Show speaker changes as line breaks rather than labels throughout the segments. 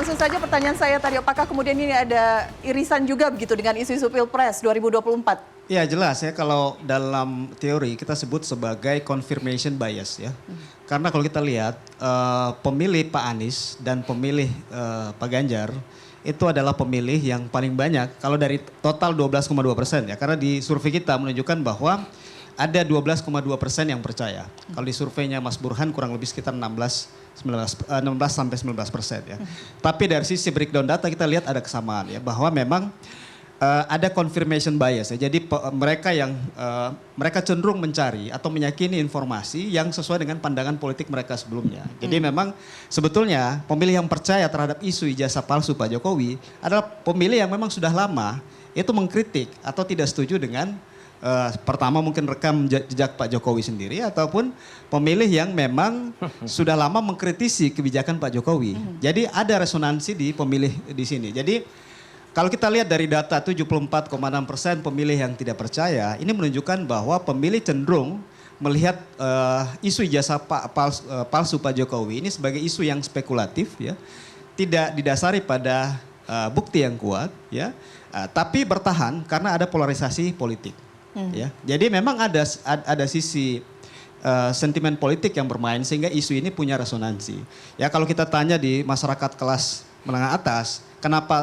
langsung saja pertanyaan saya tadi, apakah kemudian ini ada irisan juga begitu dengan isu-isu Pilpres 2024?
Ya jelas ya, kalau dalam teori kita sebut sebagai confirmation bias ya. Karena kalau kita lihat pemilih Pak Anies dan pemilih Pak Ganjar itu adalah pemilih yang paling banyak kalau dari total 12,2% ya. Karena di survei kita menunjukkan bahwa ada 12,2% yang percaya. Kalau di surveinya Mas Burhan kurang lebih sekitar 16 sampai 19% ya. Tapi dari sisi breakdown data kita lihat ada kesamaan ya, bahwa memang ada confirmation bias ya. Jadi mereka cenderung mencari atau meyakini informasi yang sesuai dengan pandangan politik mereka sebelumnya. Jadi memang sebetulnya pemilih yang percaya terhadap isu ijazah palsu Pak Jokowi adalah pemilih yang memang sudah lama itu mengkritik atau tidak setuju dengan pertama mungkin rekam jejak Pak Jokowi sendiri, ataupun pemilih yang memang sudah lama mengkritisi kebijakan Pak Jokowi. Jadi ada resonansi di pemilih di sini. Jadi kalau kita lihat dari data 74,6% pemilih yang tidak percaya, ini menunjukkan bahwa pemilih cenderung melihat isu ijazah palsu Pak Jokowi ini sebagai isu yang spekulatif ya, tidak didasari pada bukti yang kuat ya, tapi bertahan karena ada polarisasi politik. Ya. Jadi memang ada sisi sentimen politik yang bermain sehingga isu ini punya resonansi. Ya kalau kita tanya di masyarakat kelas menengah atas, kenapa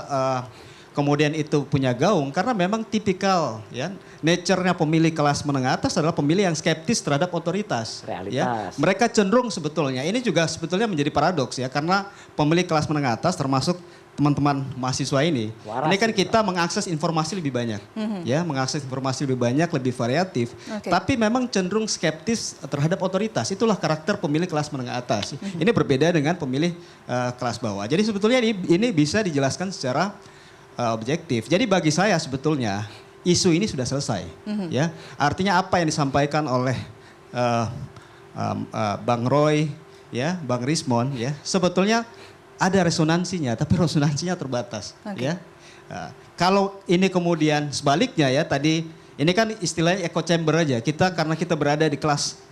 kemudian itu punya gaung? Karena memang tipikal ya, nature-nya pemilih kelas menengah atas adalah pemilih yang skeptis terhadap otoritas. Ya. Mereka cenderung sebetulnya, ini juga sebetulnya menjadi paradoks ya, karena pemilih kelas menengah atas termasuk teman-teman mahasiswa ini kan kita mengakses informasi lebih banyak, ya, mengakses informasi lebih banyak, lebih variatif, tapi memang cenderung skeptis terhadap otoritas. Itulah karakter pemilih kelas menengah atas. Ini berbeda dengan pemilih kelas bawah. Jadi sebetulnya ini bisa dijelaskan secara objektif. Jadi bagi saya sebetulnya isu ini sudah selesai, ya. Artinya apa yang disampaikan oleh Bang Roy, ya, Bang Rismon, ya, sebetulnya ada resonansinya, tapi resonansinya terbatas. Ya. Kalau ini kemudian sebaliknya ya, tadi ini kan istilahnya echo chamber aja. Karena kita berada di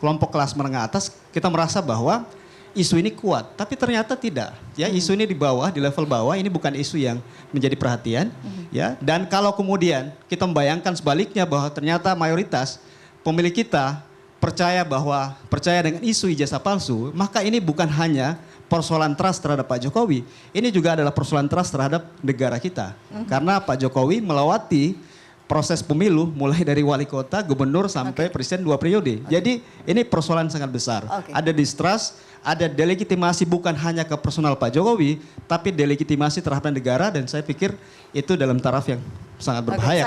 kelompok kelas menengah atas, kita merasa bahwa isu ini kuat, tapi ternyata tidak. Ya, isu ini di bawah, di level bawah, ini bukan isu yang menjadi perhatian. Ya. Dan kalau kemudian kita membayangkan sebaliknya bahwa ternyata mayoritas pemilih kita percaya dengan isu ijazah palsu, maka ini bukan hanya persoalan trust terhadap Pak Jokowi, ini juga adalah persoalan trust terhadap negara kita. Karena Pak Jokowi melewati proses pemilu mulai dari wali kota, gubernur sampai presiden 2 periode. Jadi ini persoalan sangat besar. Ada distrust, ada delegitimasi bukan hanya ke personal Pak Jokowi, tapi delegitimasi terhadap negara, dan saya pikir itu dalam taraf yang sangat berbahaya.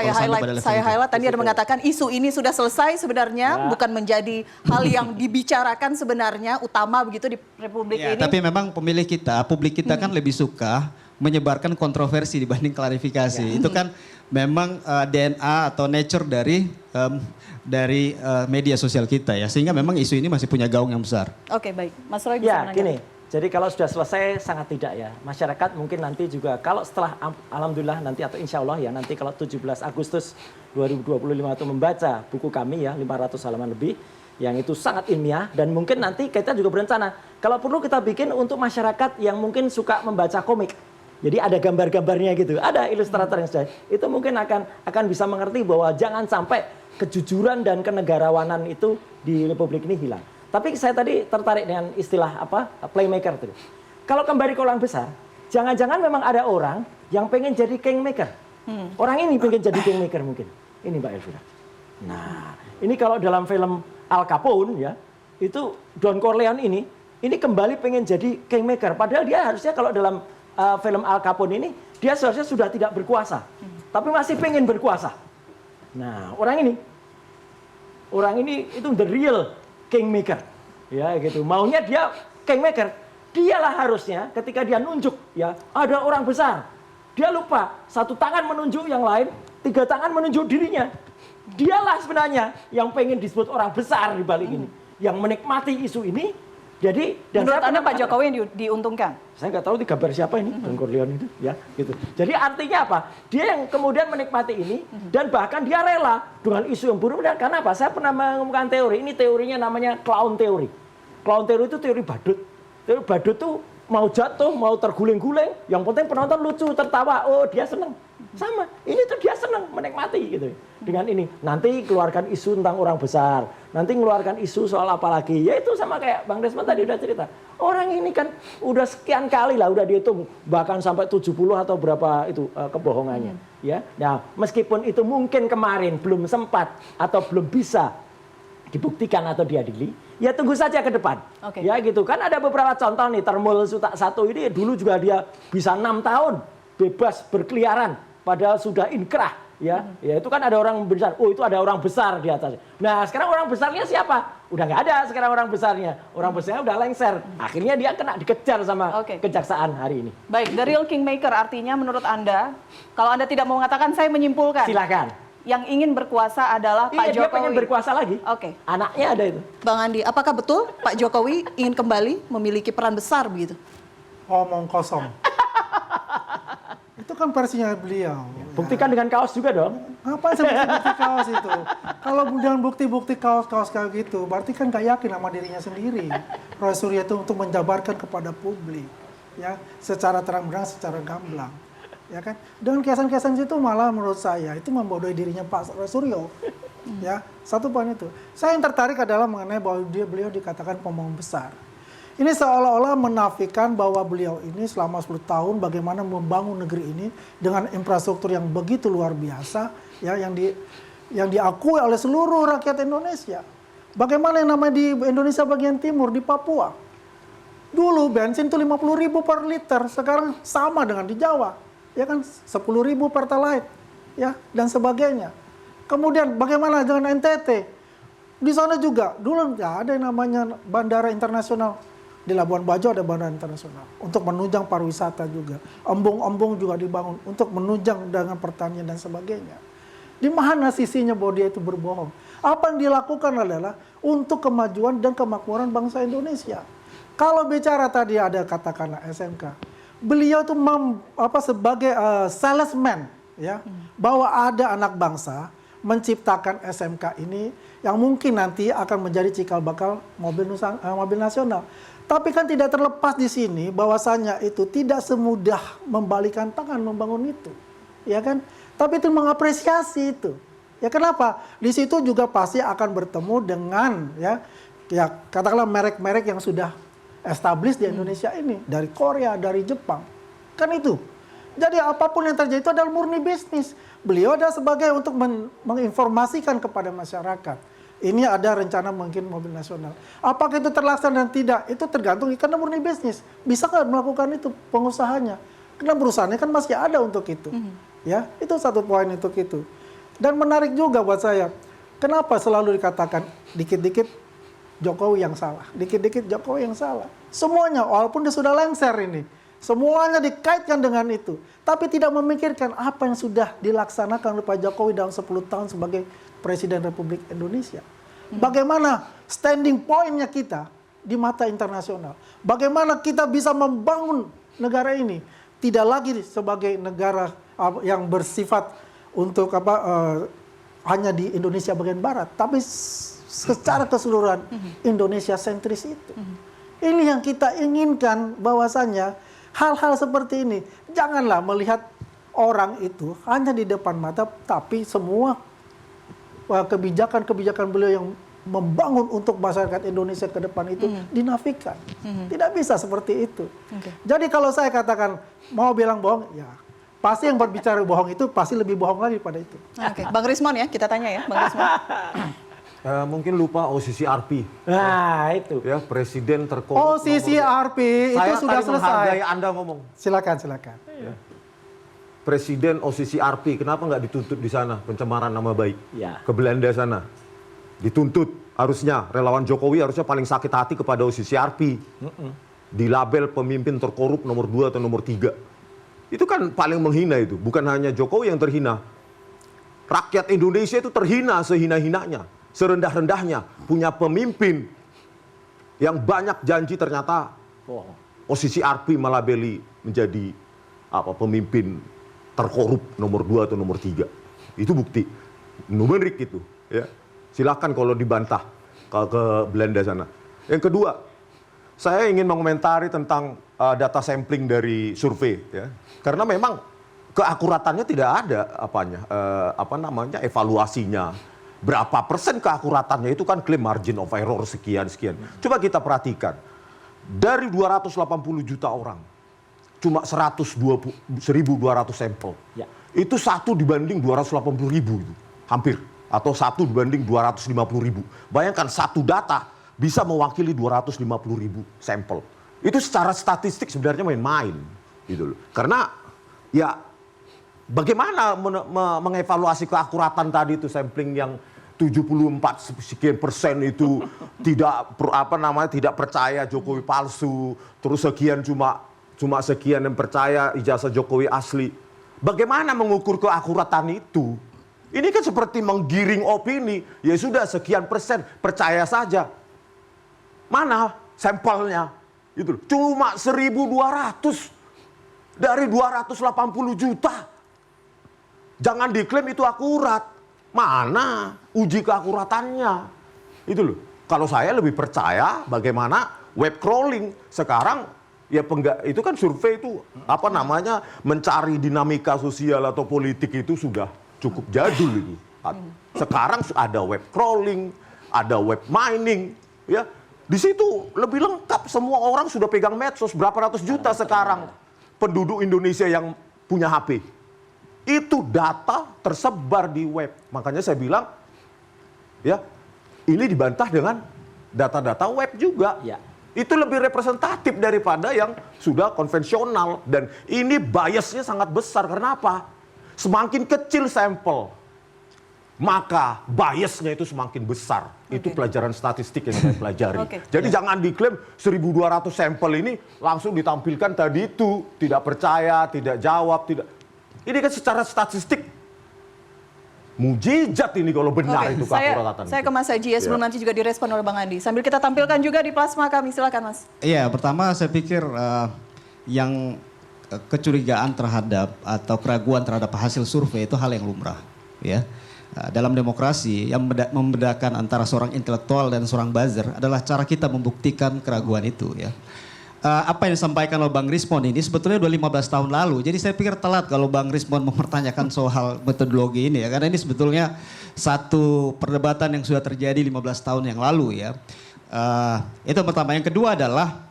Saya highlight tadi ada mengatakan isu ini sudah selesai sebenarnya, bukan menjadi hal yang dibicarakan sebenarnya utama begitu di Republik ini.
Tapi memang publik kita kan lebih suka menyebarkan kontroversi dibanding klarifikasi. Itu kan memang DNA atau nature dari media sosial kita ya, sehingga memang isu ini masih punya gaung yang besar.
Oke, baik, Mas Roy bisa menanggapi.
Gini, jadi kalau sudah selesai sangat tidak ya. Masyarakat mungkin nanti juga kalau setelah alhamdulillah nanti atau insya Allah ya nanti kalau 17 Agustus 2025 itu membaca buku kami ya 500 halaman lebih yang itu sangat ilmiah, dan mungkin nanti kita juga berencana kalau perlu kita bikin untuk masyarakat yang mungkin suka membaca komik. Jadi ada gambar-gambarnya gitu, ada ilustrator yang sudah itu mungkin akan bisa mengerti bahwa jangan sampai kejujuran dan kenegarawanan itu di Republik ini hilang. Tapi saya tadi tertarik dengan istilah playmaker tadi. Kalau kembali ke orang besar, jangan-jangan memang ada orang yang pengen jadi kingmaker. Orang ini pengen jadi kingmaker mungkin. Ini Mbak Elvira. Nah, ini kalau dalam film Al Capone ya, itu Don Corleone ini kembali pengen jadi kingmaker. Padahal dia harusnya kalau dalam film Al Capone ini dia seharusnya sudah tidak berkuasa, tapi masih pengen berkuasa. Nah, orang ini itu the real kingmaker, ya gitu. Maunya dia kingmaker, dialah harusnya ketika dia nunjuk, ya ada orang besar, dia lupa satu tangan menunjuk yang lain, 3 tangan menunjuk dirinya. Dialah sebenarnya yang pengen disebut orang besar di balik ini, yang menikmati isu ini. Jadi,
dan menurut Anda Pak Jokowi yang diuntungkan?
Saya nggak tahu di kabar siapa ini, Don Corleone itu, ya gitu. Jadi artinya apa? Dia yang kemudian menikmati ini, dan bahkan dia rela dengan isu yang buruk. Dan karena apa? Saya pernah mengumumkan teori, ini teorinya namanya clown teori. Clown teori itu teori badut. Teori badut itu mau jatuh, mau terguling-guling, yang penting penonton lucu, tertawa, oh dia seneng. Sama, ini tuh dia seneng, menikmati gitu. Dengan ini, nanti keluarkan isu tentang orang besar, nanti ngeluarkan isu soal apa lagi, ya itu sama kayak Bang Desmond tadi udah cerita. Orang ini kan udah sekian kali lah, udah dihitung, bahkan sampai 70 atau berapa itu kebohongannya. Ya, nah meskipun itu mungkin kemarin belum sempat atau belum bisa dibuktikan atau diadili, ya tunggu saja ke depan. Ya gitu kan, ada beberapa contoh nih, Termul Suta 1 ini dulu juga dia bisa 6 tahun bebas berkeliaran, padahal sudah inkrah. Ya, ya itu kan ada orang besar. Oh itu ada orang besar di atas. Nah sekarang orang besarnya siapa? Udah nggak ada sekarang orang besarnya. Orang besarnya udah lengser. Akhirnya dia kena dikejar sama kejaksaan hari ini.
Baik, the real kingmaker artinya menurut Anda, kalau Anda tidak mau mengatakan, saya menyimpulkan.
Silakan.
Yang ingin berkuasa adalah Pak Jokowi.
Dia pengen berkuasa lagi. Anaknya ada itu.
Bang Andi, apakah betul Pak Jokowi ingin kembali memiliki peran besar begitu?
Omong kosong. Itu kan versinya beliau.
Buktikan dengan kaos juga dong.
Ngapain sih bukti kaos itu? Kalau dengan bukti-bukti kaos-kaos kayak gitu, berarti kan gak yakin sama dirinya sendiri. Roy Suryo itu untuk menjabarkan kepada publik, ya, secara terang-terang, secara gamblang, ya kan? Dengan kesan-kesan itu malah menurut saya itu membodohi dirinya Pak Roy Suryo. Ya, satu poin itu. Saya yang tertarik adalah mengenai bahwa beliau dikatakan pembohong besar. Ini seolah-olah menafikan bahwa beliau ini selama 10 tahun bagaimana membangun negeri ini dengan infrastruktur yang begitu luar biasa, ya, yang diakui oleh seluruh rakyat Indonesia. Bagaimana yang namanya di Indonesia bagian timur, di Papua. Dulu bensin itu 50.000 per liter, sekarang sama dengan di Jawa. Ya kan, 10.000 Pertalite, ya, dan sebagainya. Kemudian bagaimana dengan NTT? Di sana juga, dulu nggak ada yang namanya bandara internasional. Di Labuan Bajo ada bandara internasional untuk menunjang pariwisata juga. Embung-embung juga dibangun untuk menunjang dengan pertanian dan sebagainya. Di mana sisinya bahwa dia itu berbohong? Apa yang dilakukan adalah untuk kemajuan dan kemakmuran bangsa Indonesia. Kalau bicara tadi ada katakanlah SMK, beliau itu sebagai salesman, ya, bahwa ada anak bangsa menciptakan SMK ini yang mungkin nanti akan menjadi cikal bakal mobil nasional. Tapi kan tidak terlepas di sini bahwasannya itu tidak semudah membalikan tangan membangun itu, ya kan? Tapi itu mengapresiasi itu. Ya kenapa? Di situ juga pasti akan bertemu dengan ya katakanlah merek-merek yang sudah established di Indonesia ini, dari Korea, dari Jepang. Kan itu. Jadi apapun yang terjadi itu adalah murni bisnis. Beliau ada sebagai untuk menginformasikan kepada masyarakat. Ini ada rencana mungkin mobil nasional. Apakah itu terlaksana dan tidak? Itu tergantung karena murni bisnis. Bisa nggak melakukan itu pengusahanya? Karena perusahaannya kan masih ada untuk itu. Ya, itu satu poin untuk itu. Dan menarik juga buat saya. Kenapa selalu dikatakan dikit-dikit Jokowi yang salah, dikit-dikit Jokowi yang salah. Semuanya, walaupun dia sudah lengser ini, semuanya dikaitkan dengan itu. Tapi tidak memikirkan apa yang sudah dilaksanakan oleh Pak Jokowi dalam 10 tahun sebagai Presiden Republik Indonesia. Bagaimana standing point-nya kita di mata internasional. Bagaimana kita bisa membangun negara ini. Tidak lagi sebagai negara yang bersifat untuk hanya di Indonesia bagian barat. Tapi secara keseluruhan Indonesia sentris itu. Ini yang kita inginkan bahwasannya hal-hal seperti ini. Janganlah melihat orang itu hanya di depan mata, tapi semua kebijakan-kebijakan beliau yang membangun untuk masyarakat Indonesia ke depan itu dinafikan. Tidak bisa seperti itu. Jadi kalau saya katakan mau bilang bohong, ya pasti yang berbicara bohong itu pasti lebih bohong lagi daripada itu.
Bang Rismon ya, kita tanya ya, Bang Rismon.
Mungkin lupa OCCRP.
Nah itu.
Ya, Presiden terkorup.
OCCRP itu sudah selesai.
Anda ngomong.
Silakan.
Ya. Presiden OCCRP, kenapa nggak dituntut di sana pencemaran nama baik?
Ya.
Ke Belanda sana. Dituntut, harusnya relawan Jokowi harusnya paling sakit hati kepada OCCRP. Di label pemimpin terkorup nomor 2 atau nomor 3. Itu kan paling menghina itu, bukan hanya Jokowi yang terhina. Rakyat Indonesia itu terhina sehina-hinanya, serendah-rendahnya, punya pemimpin yang banyak janji ternyata OCCRP melabeli menjadi pemimpin terkorup nomor 2 atau nomor 3. Itu bukti numerik itu, ya. Silakan kalau dibantah ke Belanda sana. Yang kedua, Saya ingin mengomentari tentang data sampling dari survei ya. Karena memang keakuratannya tidak ada evaluasinya. Berapa persen keakuratannya itu kan klaim margin of error sekian. Coba kita perhatikan. Dari 280 juta orang, cuma 1.200 sampel.
Ya.
Itu 1 dibanding 280.000 itu, hampir. Atau 1 dibanding 250.000. Bayangkan satu data bisa mewakili 250.000 sampel. Itu secara statistik sebenarnya main-main. Gitu loh. Karena ya bagaimana mengevaluasi keakuratan tadi itu sampling yang 74 sekian persen itu tidak tidak percaya Jokowi palsu, terus sekian cuma sekian yang percaya ijazah Jokowi asli. Bagaimana mengukur keakuratan itu? Ini kan seperti menggiring opini. Ya sudah sekian persen percaya saja. Mana sampelnya? Itu cuma 1.200 dari 280 juta. Jangan diklaim itu akurat. Mana uji keakuratannya? Itu loh. Kalau saya lebih percaya bagaimana web crawling sekarang ya itu kan survei itu mencari dinamika sosial atau politik itu sudah cukup jadul itu. Sekarang ada web crawling, ada web mining, ya. Di situ lebih lengkap, semua orang sudah pegang medsos, berapa ratus juta sekarang penduduk Indonesia yang punya HP. Itu data tersebar di web. Makanya saya bilang, ya ini dibantah dengan data-data web juga.
Ya.
Itu lebih representatif daripada yang sudah konvensional. Dan ini biasnya sangat besar. Karena apa? Semakin kecil sampel, maka biasnya itu semakin besar. Itu pelajaran statistik yang saya pelajari. Jadi jangan diklaim 1.200 sampel ini langsung ditampilkan tadi itu. Tidak percaya, tidak jawab, tidak. Ini kan secara statistik mujizat ini kalau benar itu keakuratan.
Saya ke Mas Haji ya sebelum nanti juga direspon oleh Bang Andi. Sambil kita tampilkan juga di plasma kami, silakan Mas.
Iya, pertama saya pikir yang kecurigaan terhadap atau keraguan terhadap hasil survei itu hal yang lumrah, ya. Dalam demokrasi yang membedakan antara seorang intelektual dan seorang buzzer adalah cara kita membuktikan keraguan itu, ya. Apa yang disampaikan oleh Bang Rismon ini sebetulnya udah 15 tahun lalu. Jadi saya pikir telat kalau Bang Rismon mempertanyakan soal metodologi ini ya. Karena ini sebetulnya satu perdebatan yang sudah terjadi 15 tahun yang lalu ya. Itu yang pertama. Yang kedua adalah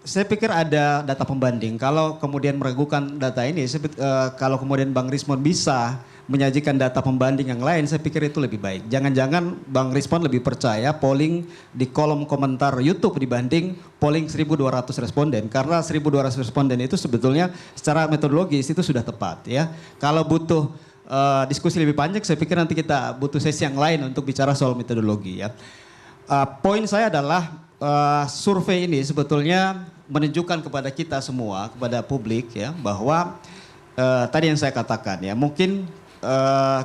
saya pikir ada data pembanding. Kalau kemudian meragukan data ini, kalau kemudian Bang Rismon bisa menyajikan data pembanding yang lain, saya pikir itu lebih baik. Jangan-jangan Bang Rismon lebih percaya polling di kolom komentar YouTube dibanding polling 1.200 responden. Karena 1.200 responden itu sebetulnya secara metodologis itu sudah tepat ya. Kalau butuh diskusi lebih panjang, saya pikir nanti kita butuh sesi yang lain untuk bicara soal metodologi ya. Poin saya adalah survei ini sebetulnya menunjukkan kepada kita semua, kepada publik ya, bahwa tadi yang saya katakan ya, mungkin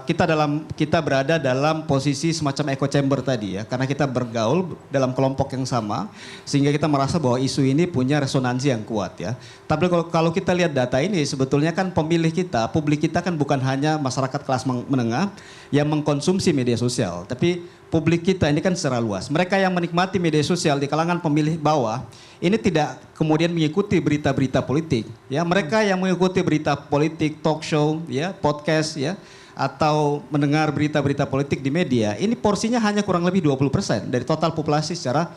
kita berada dalam posisi semacam echo chamber tadi ya, karena kita bergaul dalam kelompok yang sama sehingga kita merasa bahwa isu ini punya resonansi yang kuat ya. Tapi kalau kita lihat data ini sebetulnya kan pemilih kita, publik kita kan bukan hanya masyarakat kelas menengah yang mengkonsumsi media sosial, tapi publik kita ini kan secara luas. Mereka yang menikmati media sosial di kalangan pemilih bawah ini tidak kemudian mengikuti berita-berita politik ya. Mereka yang mengikuti berita politik, talk show ya, podcast ya, atau mendengar berita-berita politik di media, ini porsinya hanya kurang lebih 20% dari total populasi secara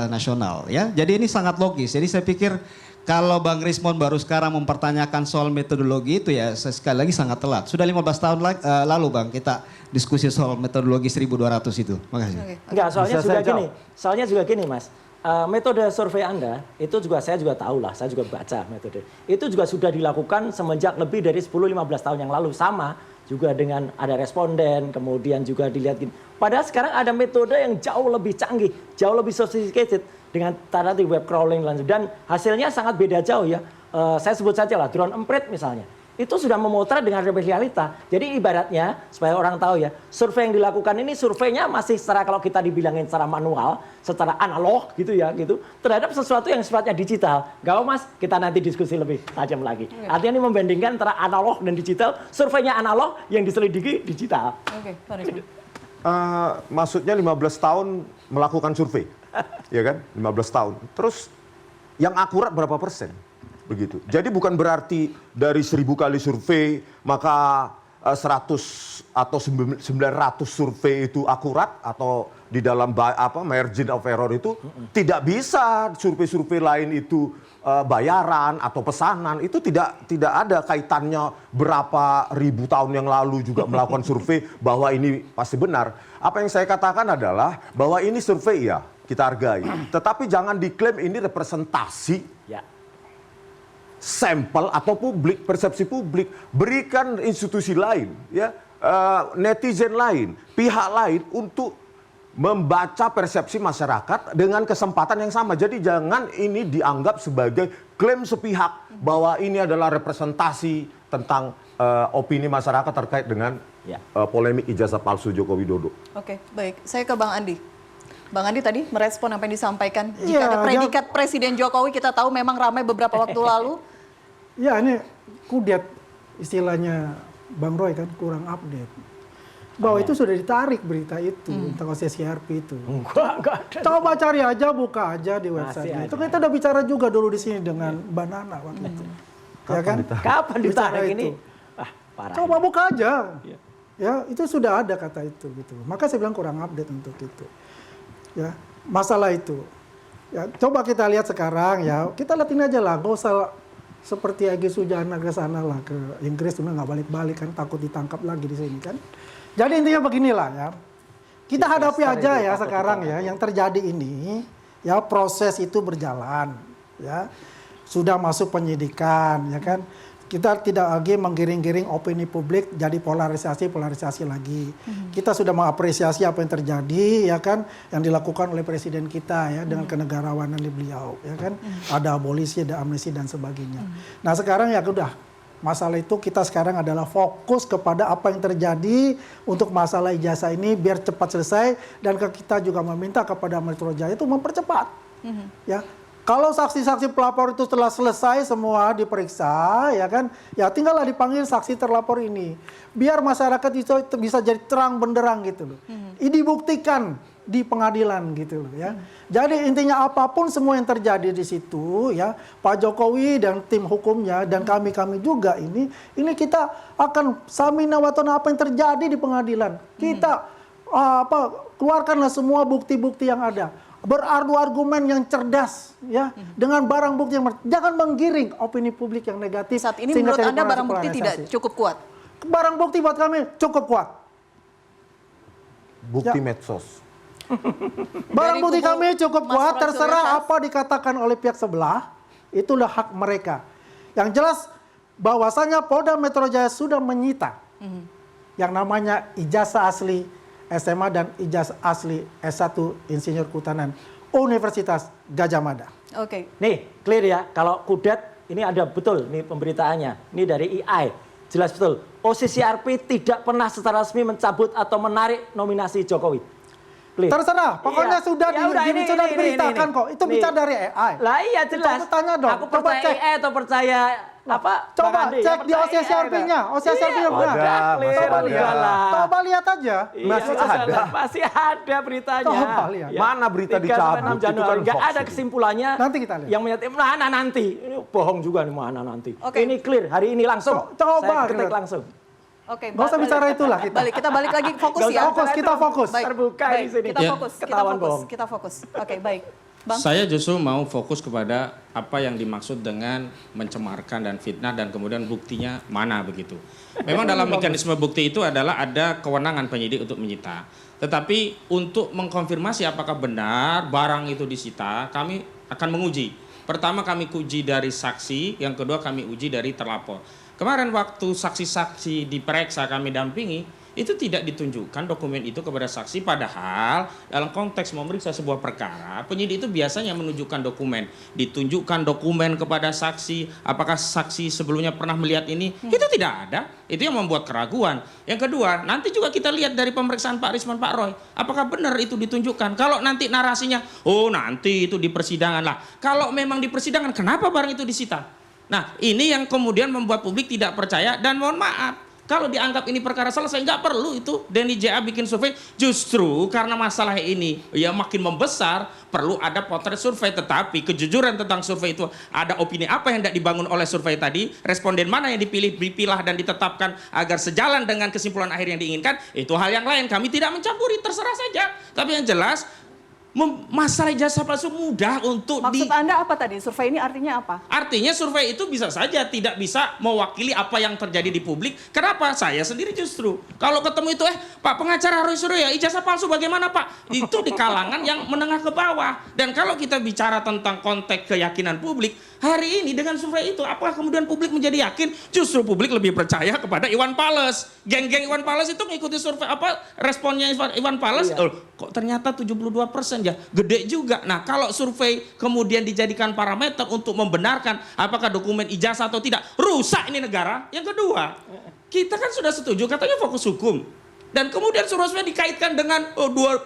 nasional ya. Jadi ini sangat logis. Jadi saya pikir kalau Bang Rismon baru sekarang mempertanyakan soal metodologi itu ya sekali lagi sangat telat. Sudah 15 tahun lalu Bang kita diskusi soal metodologi 1.200 itu. Makasih.
Enggak, soalnya juga gini Mas. Metode survei Anda itu juga saya juga tahu lah, saya juga baca metode. Itu juga sudah dilakukan semenjak lebih dari 10-15 tahun yang lalu, sama juga dengan ada responden, kemudian juga dilihat gini. Padahal sekarang ada metode yang jauh lebih canggih, jauh lebih sophisticated dengan tadi web crawling dan hasilnya sangat beda jauh ya. Saya sebut saja lah drone emprit misalnya. Itu sudah memotret dengan realita. Jadi ibaratnya supaya orang tahu ya, survei yang dilakukan ini surveinya masih secara kalau kita dibilangin secara manual, secara analog gitu ya gitu, terhadap sesuatu yang sifatnya digital. Gak apa Mas, kita nanti diskusi lebih tajam lagi. Artinya ini membandingkan antara analog dan digital, surveinya analog yang diselidiki digital.
Maksudnya 15 tahun melakukan survei? Ya kan? 15 tahun. Terus yang akurat berapa persen? Begitu. Jadi bukan berarti dari 1000 kali survei maka 100 atau 900 survei itu akurat atau di dalam margin of error itu tidak bisa survei-survei lain itu bayaran atau pesanan itu tidak ada kaitannya berapa ribu tahun yang lalu juga melakukan survei bahwa ini pasti benar. Apa yang saya katakan adalah bahwa ini survei ya kita hargai, tetapi jangan diklaim ini representasi.
Ya.
Sampel atau publik, persepsi publik, berikan institusi lain, ya, netizen lain, pihak lain untuk membaca persepsi masyarakat dengan kesempatan yang sama. Jadi jangan ini dianggap sebagai klaim sepihak bahwa ini adalah representasi tentang opini masyarakat terkait dengan polemik ijazah palsu Joko Widodo.
Oke, baik. Saya ke Bang Andi. Bang Andi tadi merespon apa yang disampaikan. Jika
Iya,
ada predikat Presiden Jokowi, kita tahu memang ramai beberapa waktu lalu.
Ya ini kudet istilahnya Bang Roy kan kurang update. Bahwa itu sudah ditarik berita itu tentang OCCRP itu.
Enggak ada.
Coba cari aja, buka aja di website.
Masih
Itu
ada.
kita udah bicara juga dulu di sini dengan Mbak Nana waktu itu. Ya kan?
Kapan
Bicara
ditarik
itu.
ini? Ah, parah.
Coba buka aja.
Iya.
Ya, itu sudah ada kata itu gitu. Maka saya bilang kurang update untuk itu. Ya, masalah itu. Ya, coba kita lihat sekarang ya. Kita lihat ini aja lah, nggak usah seperti Egy Sujana ke sana lah ke Inggris, udah nggak balik-balik kan, takut ditangkap lagi di sini kan. Jadi intinya beginilah ya. Kita hadapi aja ya sekarang ya yang terjadi ini ya, proses itu berjalan ya. Sudah masuk penyidikan ya kan. Kita tidak lagi menggiring-giring opini publik jadi polarisasi lagi. Kita sudah mengapresiasi apa yang terjadi ya kan, yang dilakukan oleh presiden kita ya dengan kenegarawanan di beliau ya kan. Ada abolisi, ada amnesti dan sebagainya. Nah, sekarang ya udah masalah itu kita sekarang adalah fokus kepada apa yang terjadi untuk masalah ijazah ini biar cepat selesai, dan kita juga meminta kepada Metro Jaya itu mempercepat. Ya. Kalau saksi-saksi pelapor itu telah selesai semua diperiksa, ya kan, ya tinggallah dipanggil saksi terlapor ini, biar masyarakat itu bisa jadi terang benderang gitu loh. Ini dibuktikan di pengadilan gitu loh ya. Jadi intinya apapun semua yang terjadi di situ ya, Pak Jokowi dan tim hukumnya dan kami juga ini kita akan samina watona apa yang terjadi di pengadilan. Kita keluarkanlah semua bukti-bukti yang ada. Beradu argumen yang cerdas ya, dengan barang bukti yang jangan menggiring opini publik yang negatif.
Saat ini
sehingga
menurut
jadi
Anda barang bukti
polarisasi.
tidak cukup kuat?
Barang bukti buat kami cukup kuat.
Bukti
Ya.
medsos.
Barang
Dari
bukti
kubu
kami cukup
Mas
kuat,
Roy
terserah
Suryo
apa dikatakan oleh pihak sebelah, itulah hak mereka. Yang jelas bahwasanya Polda Metro Jaya sudah menyita yang namanya ijazah asli SMA dan ijazah asli S1 Insinyur Kehutanan Universitas Gadjah Mada.
Oke.
Nih, clear ya. Kalau kudet, ini ada betul nih pemberitaannya. Ini dari EI. Jelas betul. OCCRP tidak pernah secara resmi mencabut atau menarik nominasi Jokowi. Clear.
Terserah, pokoknya
Iya.
sudah
Ya udah,
sudah diberitakan kok. Itu
Nih.
bicara dari AI.
Lah iya jelas.
Coba tanya dong.
Aku
Coba
percaya
cek.
EI atau percaya apa?
Coba
Bang Andi?
cek
Ya,
di
percaya
OCCRP-nya.
EI.
OCCRP-nya
Iya,
benar.
udah, clear,
Coba
udah
lihat.
lah.
Coba lihat aja.
Iya,
Masih ada.
Masih ada beritanya.
Coba lihat.
Mana berita
3 sampai 6
dicabut? Itu
Januari.
kan
Nggak
hoax
ada
itu.
kesimpulannya.
Nanti kita lihat.
Yang menyatakan mana nanti. Ini bohong juga nih mana nanti.
Oke.
Ini clear hari ini langsung.
Coba
Saya ketik
kita-
langsung.
Oke.
Nggak usah bicara itulah kita.
Kita balik lagi fokus
Nggak
ya.
usah
Fokus, kita fokus.
Baik,
Terbuka
baik.
di sini.
Kita
Ya.
fokus,
Ketahuan bohong.
kita fokus. Oke, baik. Bang.
Saya justru mau fokus kepada apa yang dimaksud dengan mencemarkan dan fitnah dan kemudian buktinya mana begitu. Memang dalam mekanisme bukti itu adalah ada kewenangan penyidik untuk menyita. Tetapi untuk mengkonfirmasi apakah benar barang itu disita, kami akan menguji. Pertama kami uji dari saksi, yang kedua kami uji dari terlapor. Kemarin waktu saksi-saksi diperiksa kami dampingi, itu tidak ditunjukkan dokumen itu kepada saksi, padahal dalam konteks memeriksa sebuah perkara, penyidik itu biasanya menunjukkan dokumen, ditunjukkan dokumen kepada saksi, apakah saksi sebelumnya pernah melihat ini, itu tidak ada, itu yang membuat keraguan. Yang kedua, nanti juga kita lihat dari pemeriksaan Pak Risman, Pak Roy, apakah benar itu ditunjukkan. Kalau nanti narasinya, oh nanti itu di persidangan lah, kalau memang di persidangan, kenapa barang itu disita? Nah, ini yang kemudian membuat publik tidak percaya dan mohon maaf, Kalau dianggap ini perkara selesai, nggak perlu itu Denny JA bikin survei. Justru karena masalah ini ya makin membesar, perlu ada potret survei. Tetapi kejujuran tentang survei itu, ada opini apa yang tidak dibangun oleh survei tadi, responden mana yang dipilah dan ditetapkan agar sejalan dengan kesimpulan akhir yang diinginkan, itu hal yang lain. Kami tidak mencampuri, terserah saja. Tapi yang jelas, masalah ijazah palsu mudah untuk
Maksud Anda apa tadi? Survei ini artinya apa?
Artinya survei itu bisa saja tidak bisa mewakili apa yang terjadi di publik. Kenapa? Saya sendiri justru. Kalau ketemu itu, Pak pengacara Roy Suryo ya, ijazah palsu bagaimana Pak? Itu di kalangan yang menengah ke bawah. Dan kalau kita bicara tentang konteks keyakinan publik, hari ini dengan survei itu, apakah kemudian publik menjadi yakin? Justru publik lebih percaya kepada Iwan Fals. Geng-geng Iwan Fals itu mengikuti survei responnya Iwan Fals, kok ternyata 72% ya, gede juga. Nah kalau survei kemudian dijadikan parameter untuk membenarkan apakah dokumen ijazah atau tidak, rusak ini negara. Yang kedua, kita kan sudah setuju katanya fokus hukum. Dan kemudian survei dikaitkan dengan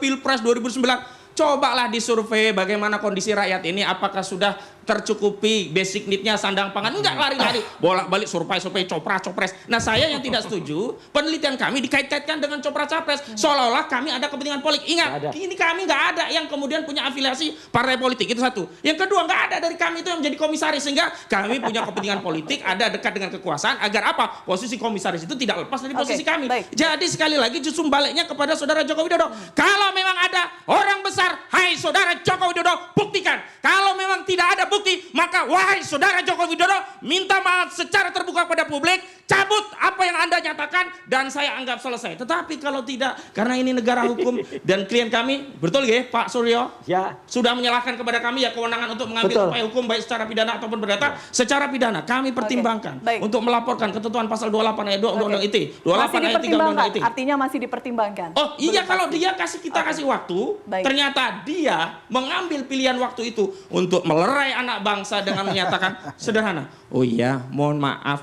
Pilpres 2009. Cobalah disurvei bagaimana kondisi rakyat ini, apakah sudah tercukupi basic need-nya, sandang pangan. Enggak, lari-lari bolak-balik survei copras. Nah saya yang tidak setuju penelitian kami dikait-kaitkan dengan copras-capres, seolah-olah kami ada kepentingan politik. Ingat, ini kami nggak ada yang kemudian punya afiliasi partai politik, itu satu. Yang kedua, nggak ada dari kami itu yang menjadi komisaris, sehingga kami punya kepentingan politik, ada dekat dengan kekuasaan, agar apa? Posisi komisaris itu tidak lepas dari posisi kami.
Baik.
Jadi sekali lagi justru baliknya kepada saudara Joko Widodo. Kalau memang ada orang besar, hai saudara Joko Widodo, buktikan. Kalau memang tidak ada bukti, maka wahai saudara Joko Widodo, minta maaf secara terbuka kepada publik, cabut apa yang Anda nyatakan, dan saya anggap selesai. Tetapi kalau tidak, karena ini negara hukum, dan klien kami, betul ya Pak Suryo?
Ya.
Sudah menyalahkan kepada kami ya kewenangan untuk mengambil upaya hukum, baik secara pidana ataupun perdata. Secara pidana, kami pertimbangkan
Baik.
untuk melaporkan ketentuan pasal 28 ayat 2 Undang-Undang ITE. 28
Masih
ayat 3 Undang-Undang
dipertimbangkan,
ITE.
artinya masih dipertimbangkan.
Oh iya, kalau dia kita kasih waktu,
Baik.
ternyata dia mengambil pilihan waktu itu untuk melerai anak bangsa dengan menyatakan sederhana, oh iya mohon maaf,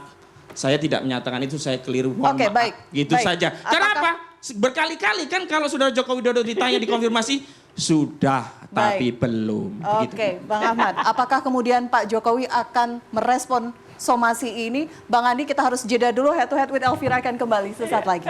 saya tidak menyatakan itu, saya keliru, mohon
Oke,
maaf.
baik.
Gitu
Baik.
saja. Kenapa? Berkali-kali kan kalau saudara Joko Widodo ditanya dikonfirmasi, sudah tapi belum.
Oke, Bang Ahmad, apakah kemudian Pak Jokowi akan merespon somasi ini? Bang Andi, kita harus jeda dulu, head to head with Elvira akan kembali sesaat lagi.